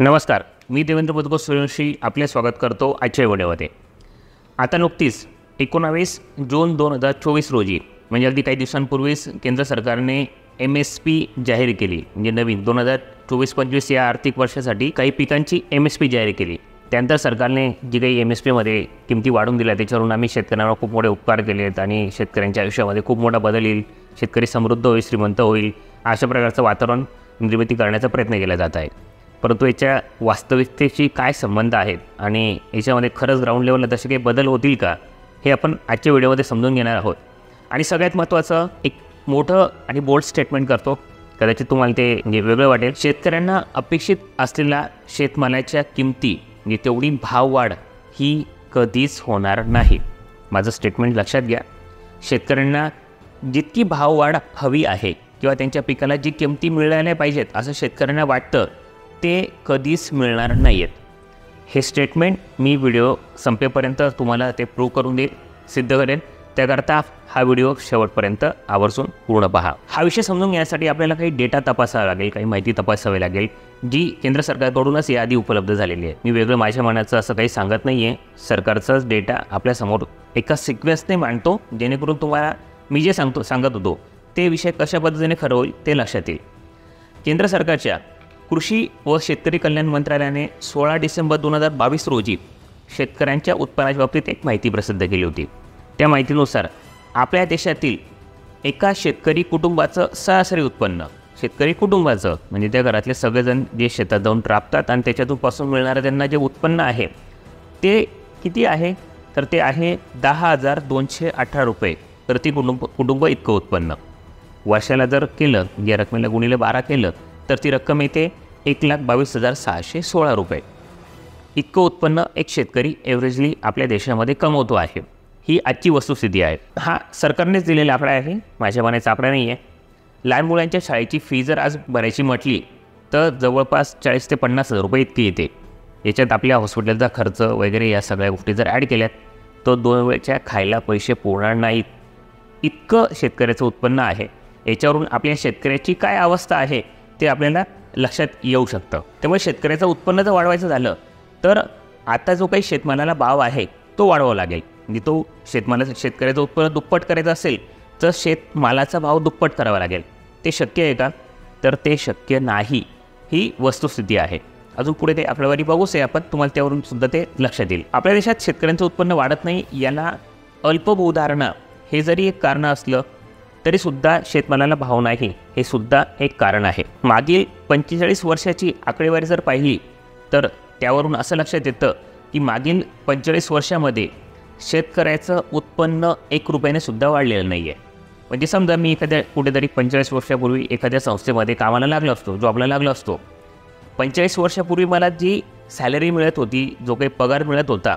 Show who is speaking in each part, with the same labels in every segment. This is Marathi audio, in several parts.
Speaker 1: नमस्कार, मी देवेंद्र बुद्गो सूर्यवंशी आपले स्वागत करतो आजच्या व्हिडिओमध्ये। आता नुकतीच 19 जून 2024 रोजी म्हणजे अगदी काही दिवसांपूर्वीच केंद्र सरकारने MSP जाहीर केली। म्हणजे नवीन 2024-25 या आर्थिक वर्षासाठी काही पिकांची MSP जाहीर केली। त्यानंतर सरकारने जी काही MSPमध्ये किमती वाढवून दिल्या त्याच्यावरून आम्ही शेतकऱ्यांवर खूप मोठे उपकार केले आहेत आणि शेतकऱ्यांच्या आयुष्यामध्ये खूप मोठा बदल येईल, शेतकरी समृद्ध होईल, श्रीमंत होईल, अशा प्रकारचं वातावरण निर्मिती करण्याचा प्रयत्न केला जात आहे। परंतु याच्या वास्तविकतेशी काय संबंध आहेत आणि याच्यामध्ये खरंच ग्राउंड लेवलला तसे काही बदल होतील का, हे आपण आजच्या व्हिडिओमध्ये समजून घेणार आहोत। आणि सगळ्यात महत्त्वाचं एक मोठं आणि बोल्ड स्टेटमेंट करतो, कदाचित तुम्हाला ते वेगळं वाटेल। शेतकऱ्यांना अपेक्षित असलेल्या शेतमालाच्या किमती म्हणजे तेवढी भाववाढ ही कधीच होणार नाही। माझं स्टेटमेंट लक्षात घ्या। शेतकऱ्यांना जितकी भाववाढ हवी आहे किंवा त्यांच्या पिकाला जी किमती मिळाल्या पाहिजेत असं शेतकऱ्यांना वाटतं ते कधीच मिळणार नाहीत। हे स्टेटमेंट मी व्हिडिओ संपेपर्यंत तुम्हाला ते प्रूव्ह करून देईल, सिद्ध करेन। त्याकरता हा व्हिडिओ शेवटपर्यंत आवर्जून पूर्ण पहा। हा विषय समजून घेण्यासाठी आपल्याला काही डेटा तपासावा लागेल, काही माहिती तपासावी लागेल जी केंद्र सरकारकडूनच याआधी उपलब्ध झालेली आहे। मी वेगळं माझ्या मनाचं असं काही सांगत नाही आहे, सरकारचाच डेटा आपल्यासमोर एका सिक्वेन्सने मांडतो जेणेकरून तुम्हाला मी जे सांगत होतो ते विषय कशा पद्धतीने खरं होईल ते लक्षात येईल। केंद्र सरकारच्या कृषी व शेतकरी कल्याण मंत्रालयाने 16 डिसेंबर 2022 रोजी शेतकऱ्यांच्या उत्पन्नाच्या बाबतीत एक माहिती प्रसिद्ध केली होती। त्या माहितीनुसार आपल्या देशातील एका शेतकरी कुटुंबाचं सरासरी उत्पन्न, शेतकरी कुटुंबाचं म्हणजे त्या घरातले सगळेजण जे शेतात जाऊन राबतात आणि त्याच्यातून मिळणारं त्यांना जे उत्पन्न आहे ते किती आहे, तर ते आहे 10,218 रुपये प्रति कुटुंब इतकं उत्पन्न। वर्षाला जर केलं, या रकमेला गुणिले 12 केलं तर ती रक्कम येते 1,22,616 रुपये। इतकं उत्पन्न एक शेतकरी एव्हरेजली आपल्या देशामध्ये कमवतो आहे। ही आजची वस्तुस्थिती आहे। हा सरकारनेच दिलेला आकडा आहे, माझ्या मनाचा आकडा नाही आहे। लहान मुलांच्या शाळेची फी जर आज भरायची म्हटली तर जवळपास 40 ते 50 हजार रुपये इतकी येते। याच्यात आपल्या हॉस्पिटलचा खर्च वगैरे या सगळ्या गोष्टी जर ॲड केल्यात तर 2 वेळच्या खायला पैसे पुरणार नाहीत, इतकं शेतकऱ्याचं उत्पन्न आहे। याच्यावरून आपल्या शेतकऱ्याची काय अवस्था आहे ते आपल्याला लक्षात येऊ शकतं। त्यामुळे शेतकऱ्याचं उत्पन्न जर वाढवायचं झालं तर आता जो काही शेतमालाला भाव आहे तो वाढवावा लागेल। म्हणजे तो शेतकऱ्याचं उत्पन्न दुप्पट करायचं असेल तर शेतमालाचा भाव दुप्पट करावा लागेल। ते शक्य आहे का, तर ते शक्य नाही, ही वस्तुस्थिती आहे। अजून पुढे ते आकडेवारी बघूच आपण, तुम्हाला त्यावरून सुद्धा ते लक्षात येईल। आपल्या देशात शेतकऱ्यांचं उत्पन्न वाढत नाही याला अल्पभूधारणा हे जरी एक कारण असलं तरीसुद्धा शेतमालाला भाव नाही हे सुद्धा एक कारण आहे। मागील 45 वर्षाची आकडेवारी जर पाहिली तर त्यावरून असं लक्षात येतं की मागील 45 वर्षामध्ये शेतकऱ्याचं उत्पन्न 1 रुपयाने सुद्धा वाढलेलं नाही आहे। म्हणजे समजा मी एखाद्या कुठेतरी 45 वर्षापूर्वी एखाद्या संस्थेमध्ये कामाला लागलो असतो, जॉबला लागलो असतो, 45 वर्षापूर्वी मला जी सॅलरी मिळत होती, जो काही पगार मिळत होता,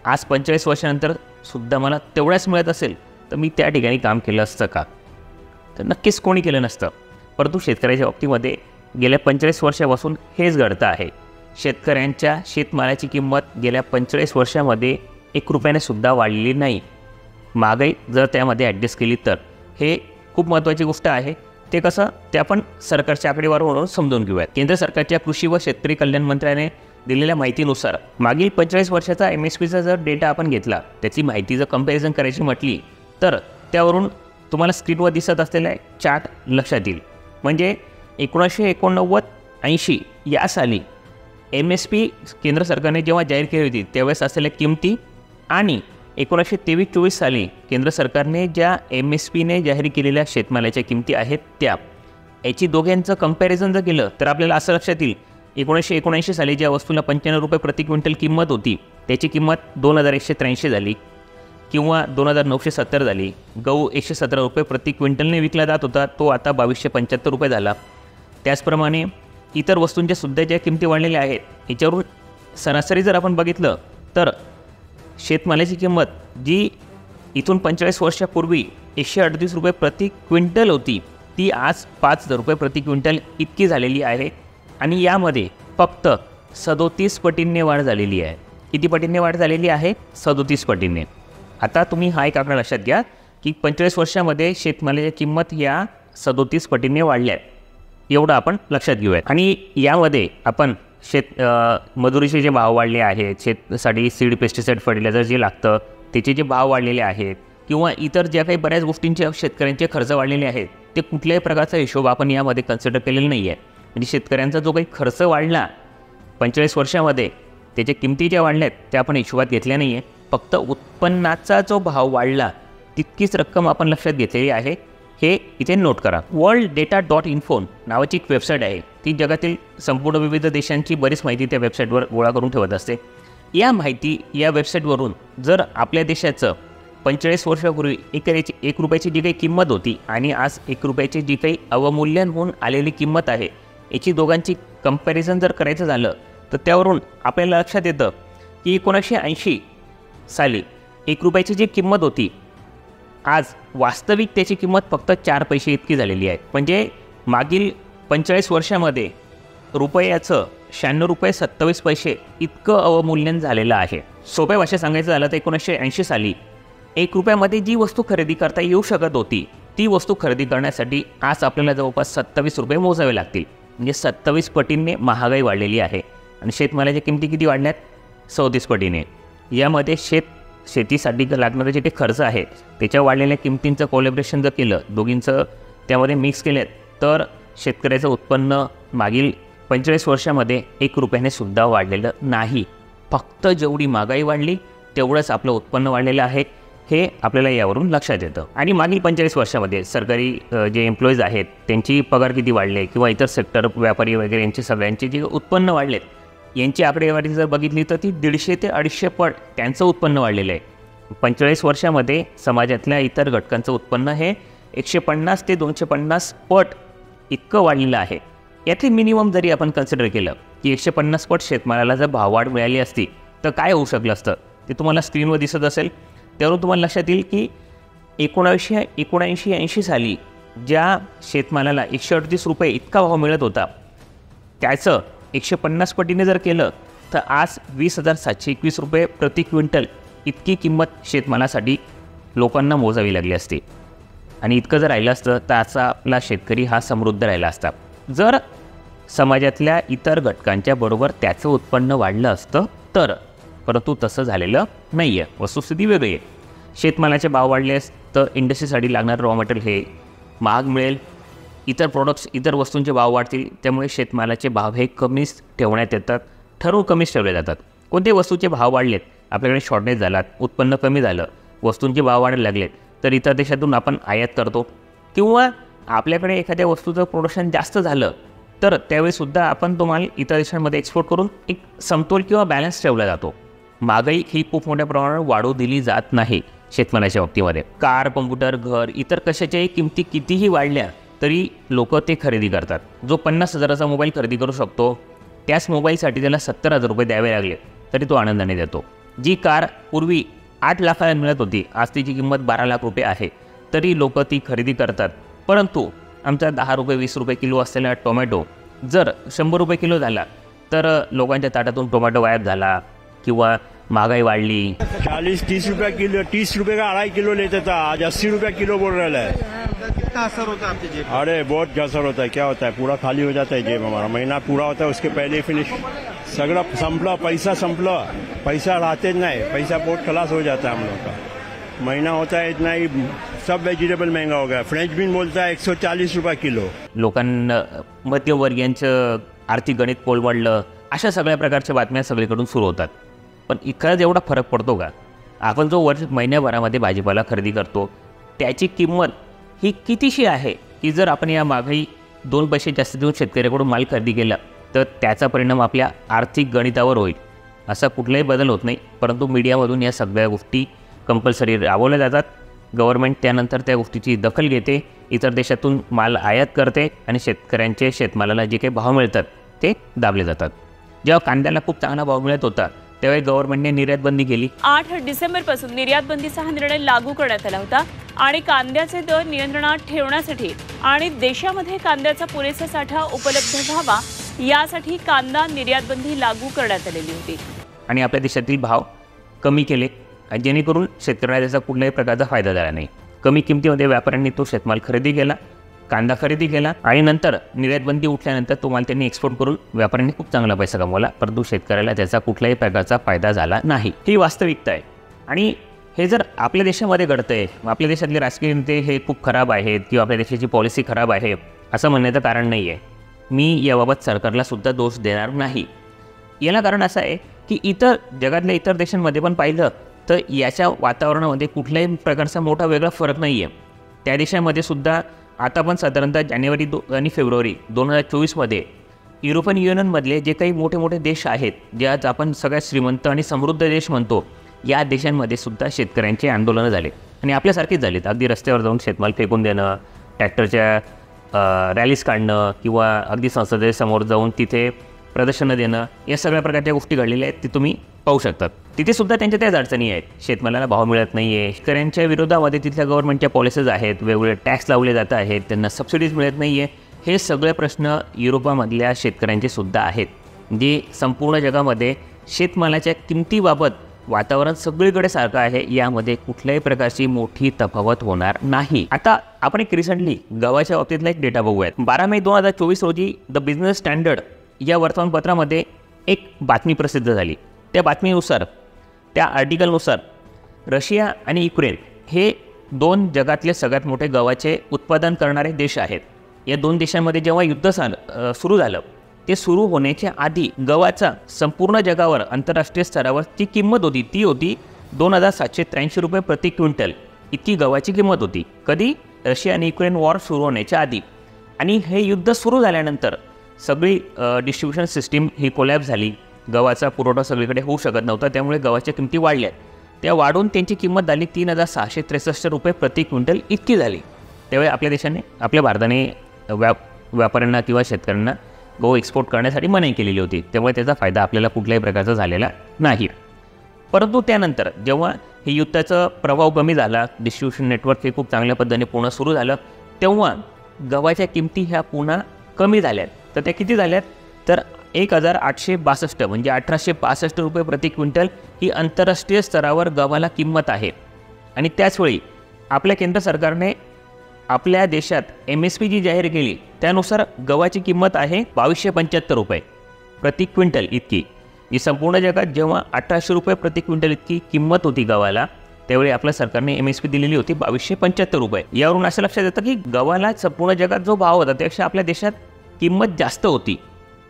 Speaker 1: आज 45 वर्षानंतर सुद्धा मला तेवढ्याच मिळत असेल तर मी त्या ठिकाणी काम केलं असतं का, तर नक्कीच कोणी केलं नसतं। परंतु शेतकऱ्याच्या बाबतीमध्ये गेल्या 45 वर्षापासून हेच घडतं आहे। शेतकऱ्यांच्या शेतमालाची किंमत गेल्या 45 वर्षामध्ये 1 रुपयाने सुद्धा वाढलेली नाही। महागाई जर त्यामध्ये ॲडजस्ट केली तर हे खूप महत्त्वाची गोष्ट आहे। ते कसं ते आपण सरकारच्या आकडेवारीवरून समजून घेऊयात। केंद्र सरकारच्या कृषी व शेतकरी कल्याण मंत्रालयाने दिलेल्या माहितीनुसार मागील 45 वर्षाचा MSPचा जर डेटा आपण घेतला, त्याची माहिती जर कंपॅरिझन करायची म्हटली तर त्यावरून तुम्हाला स्क्रीनवर दिसत असलेला चार्ट लक्षात येईल। म्हणजे 1989-80 या साली MSP केंद्र सरकारने जेव्हा जाहीर केली होती त्यावेळेस असलेल्या किमती आणि 1923-24 साली केंद्र सरकारने ज्या MSPने जाहीर केलेल्या शेतमालाच्या किमती आहेत त्या, याची दोघांचं कंपॅरिझन जर केलं तर आपल्याला असं लक्षात येईल 1979 साली ज्या वस्तूला 95 रुपये प्रति क्विंटल किंमत होती त्याची किंमत 2183 झाली किंवा 2970 झाली। गहू 117 रुपये प्रति क्विंटलने विकला जात होता, तो आता 2275 रुपये झाला। त्याचप्रमाणे इतर वस्तूंच्या सुद्धा ज्या किमती वाढलेल्या आहेत याच्यावरून सरासरी जर आपण बघितलं तर शेतमालाची किंमत जी इथून 45 वर्षापूर्वी 138 रुपये प्रति क्विंटल होती ती आज 5,000 रुपये प्रति क्विंटल इतकी झालेली आहे। आणि यामध्ये फक्त 37 पटींनी वाढ झालेली आहे। किती पटींनी वाढ झालेली आहे? 37 पटींनी। आता तुम्ही हा एक आकडा लक्षात घ्या की 45 वर्षामध्ये शेतमालाची किंमत या 37 पटींनी वाढल्या, एवढं आपण लक्षात घेऊया। आणि यामध्ये आपण मजुरीचे जे भाव वाढले आहेत, शेतीसाठी सीड पेस्टिसाईड फर्टिलायझर जे लागतं त्याचे जे भाव वाढलेले आहेत, किंवा इतर ज्या काही बऱ्याच गोष्टींचे शेतकऱ्यांचे खर्च वाढलेले आहेत, ते कुठल्याही प्रकारचा हिशोब आपण यामध्ये कन्सिडर केलेला नाही आहे. म्हणजे शेतकऱ्यांचा जो काही खर्च वाढला 45 वर्षामध्ये, त्याच्या किमती ज्या वाढल्यात त्या आपण हिशोबात घेतल्या नाही आहे. फक्त उत्पन्नाचा जो भाव वाढला तितकीच रक्कम आपण लक्षात घेतलेली आहे, हे इथे नोट करा. worlddata.info नावाची एक वेबसाईट आहे. ती जगातील संपूर्ण विविध देशांची बरीच माहिती त्या वेबसाईटवर गोळा करून ठेवत असते. या वेबसाईटवरून जर आपल्या देशाचं 45 वर्षापूर्वी एक रुपयाची जी काही किंमत होती आणि आज 1 रुपयाची जी काही अवमूल्यन होऊन आलेली किंमत आहे, याची दोघांची कंपॅरिझन जर करायचं झालं तर त्यावरून आपल्याला लक्षात येतं की 1980 साली 1 रुपयाची जी किंमत होती, आज वास्तविक त्याची किंमत फक्त 4 पैसे इतकी झालेली आहे. म्हणजे मागील 45 वर्षामध्ये रुपयाचं 96 रुपये 27 पैसे इतकं अवमूल्यन झालेलं आहे. सोप्या भाषेत सांगायचं झालं तर 1980 साली 1 रुपयामध्ये जी वस्तू खरेदी करता येऊ शकत होती, ती वस्तू खरेदी करण्यासाठी आज आपल्याला जवळपास 27 रुपये मोजावे लागतील. म्हणजे 27 पटींनी महागाई वाढलेली आहे. आणि शेतमालाच्या किमती किती वाढल्यात? 34 पटीने. यामध्ये शेतीसाठी लागणारे जे काही खर्च आहे त्याच्या वाढलेल्या किमतींचं कोलॅबरेशन जर केलं, दोघींचं त्यामध्ये मिक्स केलं, तर शेतकऱ्याचं उत्पन्न मागील 45 वर्षामध्ये 1 रुपयाने सुद्धा वाढलेलं नाही. फक्त जेवढी महागाई वाढली तेवढंच आपलं उत्पन्न वाढलेलं आहे, हे आपल्याला यावरून लक्षात येतं. आणि मागील 45 वर्षामध्ये सरकारी जे एम्प्लॉईज आहेत त्यांची पगार किती वाढले, किंवा इतर सेक्टर व्यापारी वगैरे यांचे सगळ्यांचे जे उत्पन्न वाढलेत, यांची आकडेवारी जर बघितली तर ती 150 ते 250 पट त्यांचं उत्पन्न वाढलेलं आहे. 45 वर्षामध्ये समाजातल्या इतर घटकांचं उत्पन्न हे 150 ते 250 पट इतकं वाढलेलं आहे. यातली मिनिमम जरी आपण कन्सिडर केलं की 150 पट शेतमालाला जर भाववाढ मिळाली असती तर काय होऊ शकलं असतं, ते तुम्हाला स्क्रीनवर दिसत असेल. त्यावरून तुम्हाला लक्षात येईल की 1979-80 साली ज्या शेतमालाला 138 रुपये इतका भाव मिळत होता, त्याचं 150 पटीने जर केलं तर आज 20,721 रुपये प्रति क्विंटल इतकी किंमत शेतमालासाठी लोकांना मोजावी लागली असती. आणि इतकं जर राहिलं असतं तर आजचा आपला शेतकरी हा समृद्ध राहिला असता, जर समाजातल्या इतर घटकांच्या बरोबर त्याचं उत्पन्न वाढलं असतं तर. परंतु तसं झालेलं नाही आहे. वस्तुस्थिती वेगळी आहे. शेतमालाचे भाव वाढलेस तर इंडस्ट्रीसाठी लागणारं रॉ मटेरियल हे महाग मिळेल, इतर प्रोडक्ट्स इतर वस्तूंचे भाव वाढतील, त्यामुळे शेतमालाचे भाव हे कमीच ठेवण्यात येतात, ठरवून कमीच ठेवले जातात. कोणत्याही वस्तूचे भाव वाढलेत, आपल्याकडे शॉर्टेज झालात, उत्पन्न कमी झालं, वस्तूंचे भाव वाढायला लागलेत, तर इतर देशातून आपण आयात करतो, किंवा आपल्याकडे एखाद्या वस्तूचं प्रोडक्शन जास्त झालं तर त्यावेळीसुद्धा आपण तो माल इतर देशांमध्ये एक्सपोर्ट करून एक समतोल किंवा बॅलन्स ठेवला जातो. महागाई ही खूप मोठ्या प्रमाणावर वाढू दिली जात नाही शेतमालाच्या बाबतीमध्ये. कार, कॉम्प्युटर, घर, इतर कशाच्याही किमती कितीही वाढल्या तरी लोक ते खरेदी करतात. जो 50,000चा मोबाईल खरेदी करू शकतो त्याच मोबाईलसाठी त्याला 70,000 रुपये द्यावे लागले तरी तो आनंदाने देतो. जी कार पूर्वी 8 लाखाला मिळत होती, आज तिची किंमत 12 लाख रुपये आहे, तरी लोक ती खरेदी करतात. परंतु आमचा 10 रुपये 20 रुपये किलो असलेला टोमॅटो जर 100 रुपये किलो झाला तर लोकांच्या ताटातून टोमॅटो गायब झाला, किंवा महंगाई वाढली.
Speaker 2: 40-30 रुपये किलो, 30 रुपये का 2.5 किलो लेता था, आज 80 रुपये किलो बोल रहा है.
Speaker 3: कितना असर होता है आपकी जेब?
Speaker 2: अरे बहुत असर होता है. क्या होता है, पूरा खाली हो जाता है जेब हमारा. महीना पूरा होता है उसके पहले फिनिश. सगळं संपलं, पैसा संपलं, पैसा रहते नहीं, पैसा बहुत खलास हो जाता है हम लोग का. महीना होता है इतना ही सब वेजिटेबल महंगा हो गया. फ्रेंच बीन बोलता है 140 रुपये किलो.
Speaker 1: लोकांना मध्यमवर्गीयांचं आर्थिक गणित कोलमडलं, अशा सगळ्या प्रकारच्या बातम्या सगळीकडून सुरू होतात. पण खरंच एवढा फरक पडतो का? आपण जो महिन्याभरामध्ये भाजीपाला खरेदी करतो त्याची किंमत ही कितीशी आहे की जर आपण या महागाई 2 पैसे जास्त देऊन शेतकऱ्याकडून माल खरेदी केला तर त्याचा परिणाम आपल्या आर्थिक गणितावर होईल. असा कुठलाही बदल होत नाही, परंतु मीडियामधून या सगळ्या गोष्टी कंपल्सरी राबवल्या जातात. गव्हर्नमेंट त्यानंतर त्या गोष्टीची दखल घेते, इतर देशातून माल आयात करते आणि शेतकऱ्यांचे शेतमालाला जे काही भाव मिळतात ते दाबले जातात. जेव्हा कांद्याला खूप चांगला भाव मिळत होता त्यावेळी गव्हर्नमेंटने निर्यात बंदी केली.
Speaker 4: 8 डिसेंबरपासून निर्यात बंदीचा हा निर्णय लागू करण्यात आला होता आणि कांद्याचे दर नियंत्रणात ठेवण्यासाठी आणि देशामध्ये कांद्याचा पुरेसा साठा उपलब्ध व्हावा यासाठी कांदा निर्यात बंदी लागू करण्यात आलेली होती.
Speaker 1: आणि आपल्या देशातील भाव कमी केले जेणेकरून शेतकऱ्याला त्याचा कुठल्याही प्रकारचा फायदा झाला नाही. कमी किमतीमध्ये व्यापाऱ्यांनी तो शेतमाल खरेदी केला कांदा खरेदी केला आणि नंतर निर्यात बंदी उठल्यानंतर तुम्हाला त्यांनी एक्सपोर्ट करून व्यापाऱ्यांनी खूप चांगला पैसा कमवला, परंतु शेतकऱ्याला त्याचा कुठल्याही प्रकारचा फायदा झाला नाही. ही वास्तविकता आहे. आणि हे जर आपल्या देशामध्ये घडतंय, आपल्या देशातले राजकीय नेते हे खूप खराब आहेत किंवा आपल्या देशाची पॉलिसी खराब आहे असं म्हणण्याचं कारण नाही आहे. मी याबाबत सरकारला सुद्धा दोष देणार नाही. याला कारण असं आहे की जगातल्या इतर देशांमध्ये पण पाहिलं तर याच्या वातावरणामध्ये कुठल्याही प्रकारचा मोठा वेगळा फरक नाही आहे. त्या देशामध्ये सुद्धा आता पण साधारणतः जानेवारी आणि फेब्रुवारी 2024मध्ये युरोपियन युनियनमधले जे काही मोठे मोठे देश आहेत, जे आज आपण सगळ्यात श्रीमंत आणि समृद्ध देश म्हणतो, या देशांमध्ये सुद्धा शेतकऱ्यांचे आंदोलनं झाले आणि आपल्यासारखेच झालेत. अगदी रस्त्यावर जाऊन शेतमाल फेकून देणं, ट्रॅक्टरच्या रॅलीज काढणं किंवा अगदी संसदेसमोर जाऊन तिथे प्रदर्शनं देणं, या सगळ्या प्रकारच्या गोष्टी घडलेल्या आहेत. ते तुम्ही पाहू शकतात. तिथे सुद्धा त्यांच्या त्याच अडचणी आहेत. शेतमालाला भाव मिळत नाही आहे, शेतकऱ्यांच्या विरोधामध्ये तिथल्या गव्हर्नमेंटच्या पॉलिसीज आहेत, वेगवेगळे टॅक्स लावले जात आहेत, त्यांना सबसिडीज मिळत नाही आहे. हे सगळे प्रश्न युरोपामधल्या शेतकऱ्यांचे सुद्धा आहेत. जे संपूर्ण जगामध्ये शेतमालाच्या किमतीबाबत वातावरण सगळीकडे सारखं आहे, यामध्ये कुठल्याही प्रकारची मोठी तफावत होणार नाही. आता आपण एक रिसेंटली गव्हाच्या बाबतीतला एक डेटा बघूयात. 12 मे 2024 रोजी द बिझनेस स्टँडर्ड या वर्तमानपत्रामध्ये एक बातमी प्रसिद्ध झाली. त्या बातमीनुसार, त्या आर्टिकलनुसार रशिया आणि युक्रेन हे 2 जगातले सगळ्यात मोठे गव्हाचे उत्पादन करणारे देश आहेत. या 2 देशांमध्ये जेव्हा युद्ध सुरू झालं, ते सुरू होण्याच्या आधी गव्हाचा संपूर्ण जगावर आंतरराष्ट्रीय स्तरावर जी किंमत होती ती होती 2783 रुपये प्रति क्विंटल. इतकी गव्हाची किंमत होती. कधी? रशिया आणि युक्रेन वॉर सुरू होण्याच्या आधी. आणि हे युद्ध सुरू झाल्यानंतर सगळी डिस्ट्रीब्युशन सिस्टीम ही कोलॅप्स झाली. गव्हाचा पुरवठा सगळीकडे होऊ शकत नव्हता, त्यामुळे गव्हाच्या किमती वाढल्या. त्या वाढून त्यांची किंमत झाली 3663 रुपये प्रति क्विंटल इतकी झाली. त्यावेळी आपल्या देशाने, आपल्या भारताने व्यापाऱ्यांना किंवा शेतकऱ्यांना गहू एक्सपोर्ट करण्यासाठी मनाई केलेली होती. त्यामुळे त्याचा फायदा आपल्याला कुठल्याही प्रकारचा झालेला नाही. परंतु त्यानंतर जेव्हा हे युद्धाचा प्रभाव कमी झाला, डिस्ट्रीब्युशन नेटवर्क हे खूप चांगल्या पद्धतीने पुन्हा सुरू झालं, तेव्हा गव्हाच्या किमती ह्या पुन्हा कमी झाल्यात. तर त्या किती झाल्यात? तर 1862 म्हणजे 1862 रुपये प्रति क्विंटल ही आंतरराष्ट्रीय स्तरावर गव्हाला किंमत आहे. आणि त्याचवेळी आपल्या केंद्र सरकारने आपल्या देशात MSP जी जाहीर केली त्यानुसार गव्हाची किंमत आहे 2275 रुपये प्रति क्विंटल इतकी. ही संपूर्ण जगात जेव्हा 1800 रुपये प्रति क्विंटल इतकी किंमत होती गव्हाला, त्यावेळी आपल्या सरकारने MSP दिलेली होती 2275 रुपये. यावरून असं लक्षात येतं की गव्हाला संपूर्ण जगात जो भाव होता त्यापेक्षा आपल्या देशात किंमत जास्त होती.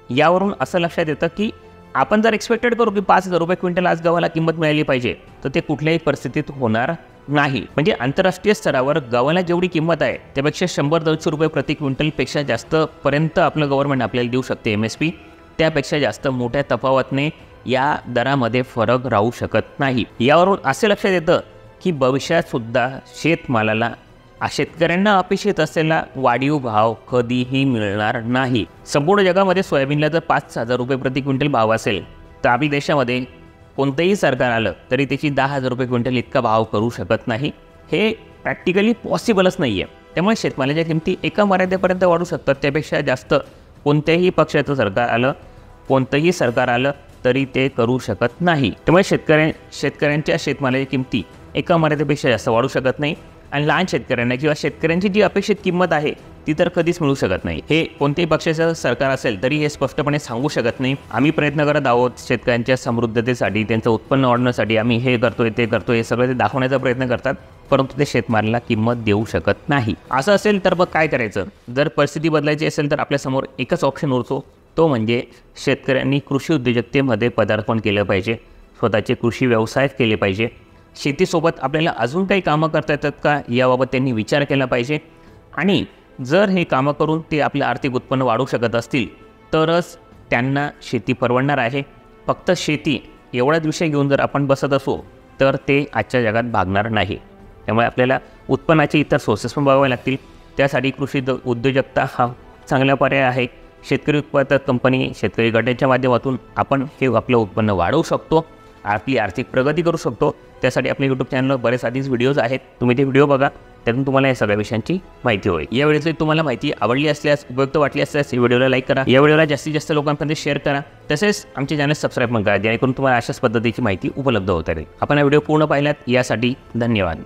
Speaker 1: यावरून असं लक्षात येतं की आपण जर एक्सपेक्टेड करू की 5000 रुपये क्विंटल आज गव्हाला किंमत मिळाली पाहिजे, तर ते कुठल्याही परिस्थितीत होणार नाही. म्हणजे आंतरराष्ट्रीय स्तरावर गव्हाला जेवढी किंमत आहे त्यापेक्षा 100-150 रुपये प्रति क्विंटलपेक्षा जास्तपर्यंत आपलं गव्हर्नमेंट आपल्याला देऊ शकते MSP. त्यापेक्षा जास्त मोठ्या तफावतने या दरामध्ये फरक राहू शकत नाही. यावरून असे लक्षात येतं की भविष्यातसुद्धा शेतमालाला शेतकऱ्यांना अपेक्षित असलेला वाढीव भाव कधीही मिळणार नाही. संपूर्ण जगामध्ये सोयाबीनला जर 5000 रुपये प्रति क्विंटल भाव असेल, तर आपल्या देशामध्ये कोणतंही सरकार आलं तरी त्याची 10,000 रुपये क्विंटल इतका भाव करू शकत नाही. हे प्रॅक्टिकली पॉसिबलच नाही आहे. त्यामुळे शेतमालाच्या किमती एका मर्यादेपर्यंत वाढू शकतात, त्यापेक्षा जास्त कोणत्याही पक्षाचं सरकार आलं तरी ते करू शकत नाही. त्यामुळे शेतकऱ्यांच्या शेतमालाच्या किमती एका मर्यादेपेक्षा जास्त वाढू शकत नाही. आणि लहान शेतकऱ्यांना किंवा शेतकऱ्यांची जी अपेक्षित किंमत आहे ती तर कधीच मिळू शकत नाही. हे कोणत्याही पक्षाचं सरकार असेल तरी हे स्पष्टपणे सांगू शकत नाही. आम्ही प्रयत्न करत आहोत शेतकऱ्यांच्या समृद्धतेसाठी, त्यांचं उत्पन्न वाढवण्यासाठी आम्ही हे करतोय ते करतोय, हे सगळं ते दाखवण्याचा प्रयत्न करतात, परंतु ते शेतमालाला किंमत देऊ शकत नाही. असं असेल तर मग काय करायचं? जर परिस्थिती बदलायची असेल तर आपल्यासमोर एकच ऑप्शन उरतो, तो म्हणजे शेतकऱ्यांनी कृषी उद्योजकतेमध्ये पदार्पण केलं पाहिजे, स्वतःचे कृषी व्यवसाय केले पाहिजे. शेतीसोबत आपल्याला अजून काही कामं करता येतात का याबाबत त्यांनी विचार केला पाहिजे. आणि जर हे कामं करून ते आपलं आर्थिक उत्पन्न वाढवू शकत असतील तरच त्यांना शेती परवडणार आहे. फक्त शेती एवढाच विषय घेऊन जर आपण बसत असू तर ते आजच्या जगात भागणार नाही. त्यामुळे आपल्याला उत्पन्नाचे इतर सोर्सेस पण बघावे लागतील. त्यासाठी कृषी उद्योजकता हा चांगला पर्याय आहे. शेतकरी उत्पादक कंपनी, शेतकरी गटाच्या माध्यमातून आपण हे आपलं उत्पन्न वाढवू शकतो, आपली आर्थिक प्रगती करू शकतो. त्यासाठी आपल्या यूट्यूब चॅनलवर बरेच आधीच व्हिडिओज आहेत, तुम्ही ते व्हिडिओ बघा, त्यातून तुम्हाला या सगळ्या विषयांची माहिती होईल. या व्हिडिओची तुम्हाला माहिती आवडली असल्यास, उपयुक्त वाटली असल्यास या व्हिडिओला लाईक करा, या व्हिडिओला जास्तीत जास्त लोकांपर्यंत शेअर करा. तसेच आमचे चॅनल सबस्क्राईब पण करा, जेणेकरून तुम्हाला अशाच पद्धतीची माहिती उपलब्ध होत राहील. आपण हा व्हिडिओ पूर्ण पाहिलात यासाठी धन्यवाद.